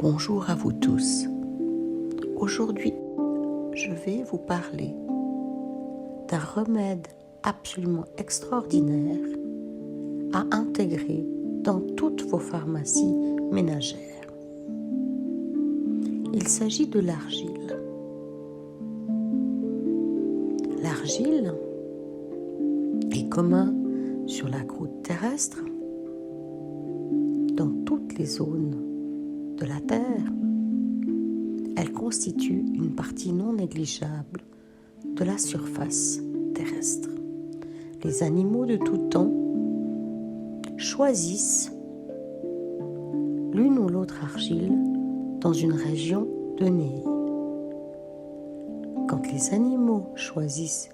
Bonjour à vous tous. Aujourd'hui, je vais vous parler d'un remède absolument extraordinaire à intégrer dans toutes vos pharmacies ménagères. Il s'agit de l'argile. L'argile est commun sur la croûte terrestre, dans toutes les zones de la Terre. Elle constitue une partie non négligeable de la surface terrestre. Les animaux de tout temps choisissent l'une ou l'autre argile dans une région donnée. Quand les animaux choisissent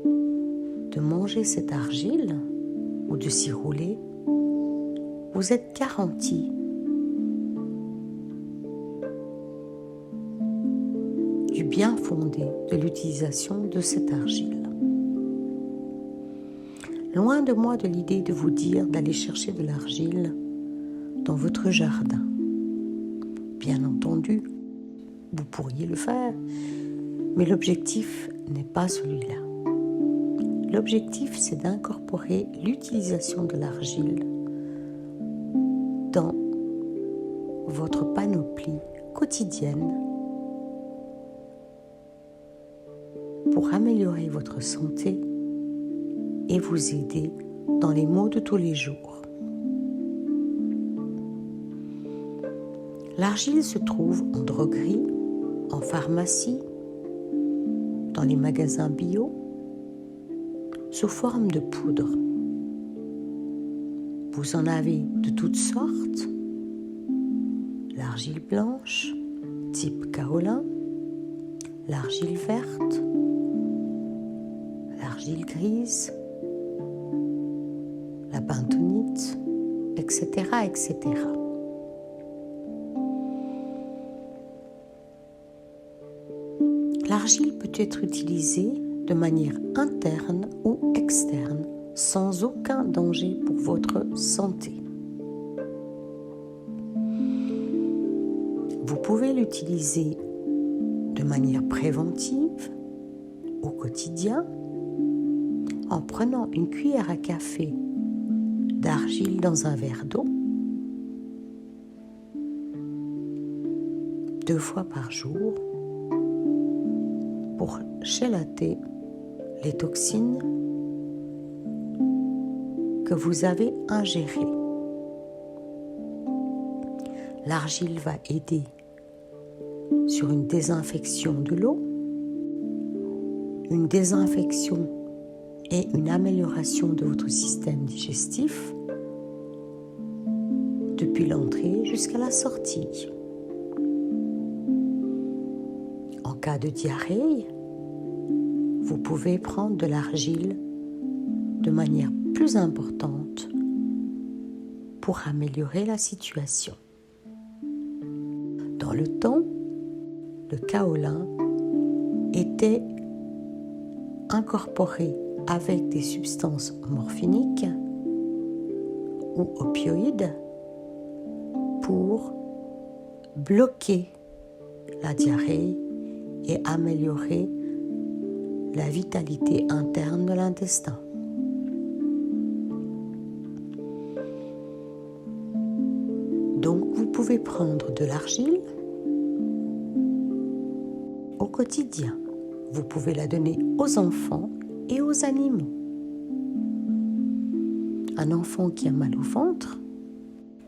de manger cette argile ou de s'y rouler, vous êtes garanti du bien fondé de l'utilisation de cette argile. Loin de moi de l'idée de vous dire d'aller chercher de l'argile dans votre jardin. Bien entendu, vous pourriez le faire, mais l'objectif n'est pas celui-là. L'objectif, c'est d'incorporer l'utilisation de l'argile dans votre panoplie quotidienne pour améliorer votre santé et vous aider dans les maux de tous les jours. L'argile se trouve en droguerie, en pharmacie, dans les magasins bio, sous forme de poudre. Vous en avez de toutes sortes. L'argile blanche, type kaolin, l'argile verte, l'argile grise, la bentonite, etc., etc. L'argile peut être utilisée de manière interne ou externe, sans aucun danger pour votre santé. Vous pouvez l'utiliser de manière préventive, au quotidien, en prenant une cuillère à café d'argile dans un verre d'eau, 2 fois par jour, pour chélater les toxines que vous avez ingérées. L'argile va aider sur une désinfection de l'eau, une désinfection et une amélioration de votre système digestif depuis l'entrée jusqu'à la sortie. En cas de diarrhée, vous pouvez prendre de l'argile de manière plus importante pour améliorer la situation. Dans le temps, le kaolin était incorporé avec des substances morphiniques ou opioïdes pour bloquer la diarrhée et améliorer la vitalité interne de l'intestin. Donc, vous pouvez prendre de l'argile au quotidien. Vous pouvez la donner aux enfants et aux animaux. Un enfant qui a mal au ventre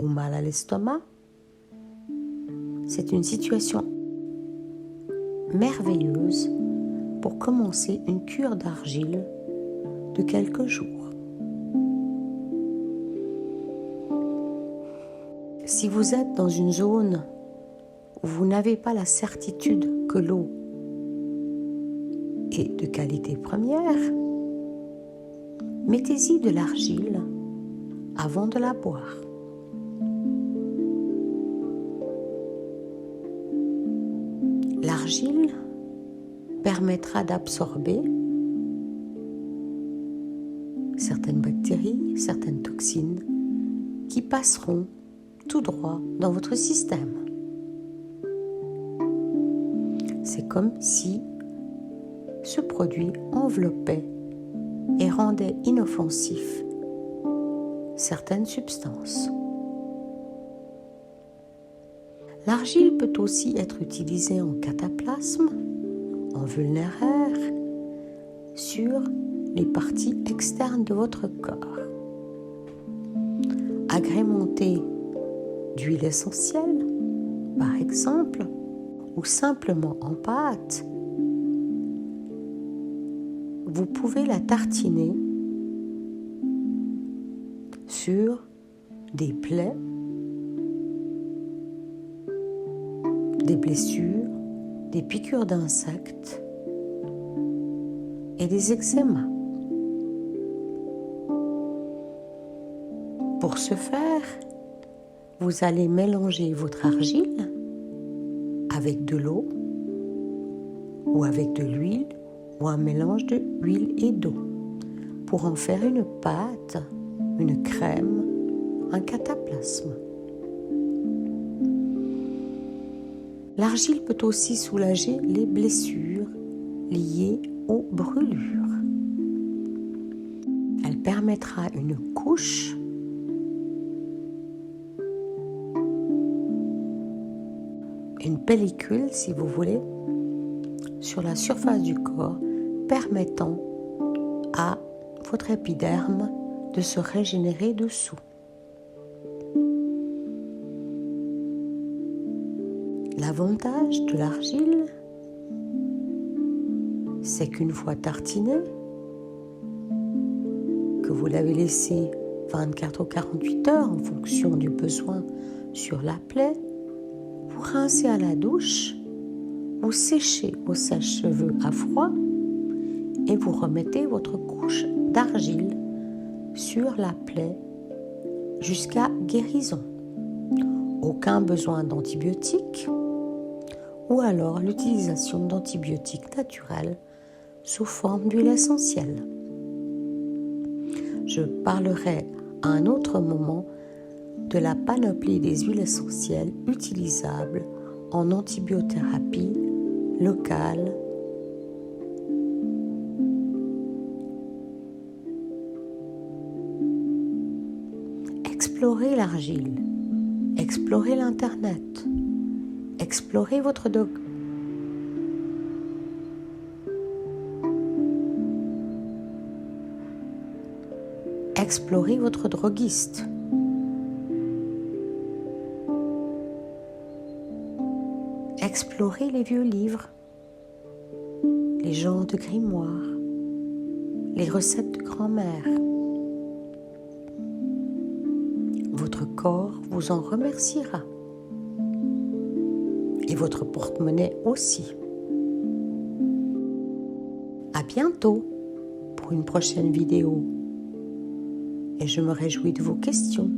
ou mal à l'estomac, c'est une situation merveilleuse pour commencer une cure d'argile de quelques jours. Si vous êtes dans une zone où vous n'avez pas la certitude que l'eau est de qualité première, mettez-y de l'argile avant de la boire. L'argile permettra d'absorber certaines bactéries, certaines toxines qui passeront tout droit dans votre système. C'est comme si ce produit enveloppait et rendait inoffensif certaines substances. L'argile peut aussi être utilisée en cataplasme, en vulnéraire, sur les parties externes de votre corps. Agrémentée d'huile essentielle, par exemple, ou simplement en pâte, vous pouvez la tartiner sur des plaies, des blessures, des piqûres d'insectes et des eczémas. Pour ce faire, vous allez mélanger votre argile avec de l'eau ou avec de l'huile ou un mélange de huile et d'eau pour en faire une pâte, une crème, un cataplasme. L'argile peut aussi soulager les blessures liées aux brûlures. Elle permettra une couche une pellicule, si vous voulez, sur la surface du corps, permettant à votre épiderme de se régénérer dessous. L'avantage de l'argile, c'est qu'une fois tartinée, que vous l'avez laissée 24 ou 48 heures en fonction du besoin sur la plaie, vous rincez à la douche, vous séchez vos sèche-cheveux à froid et vous remettez votre couche d'argile sur la plaie jusqu'à guérison. Aucun besoin d'antibiotiques ou alors l'utilisation d'antibiotiques naturels sous forme d'huile essentielle. Je parlerai à un autre moment de la panoplie des huiles essentielles utilisables en antibiothérapie locale, explorez l'argile, explorez l'internet, explorez votre explorez votre droguiste. Explorez les vieux livres, les genres de grimoires, les recettes de grand-mère. Votre corps vous en remerciera. Et votre porte-monnaie aussi. À bientôt pour une prochaine vidéo. Et je me réjouis de vos questions.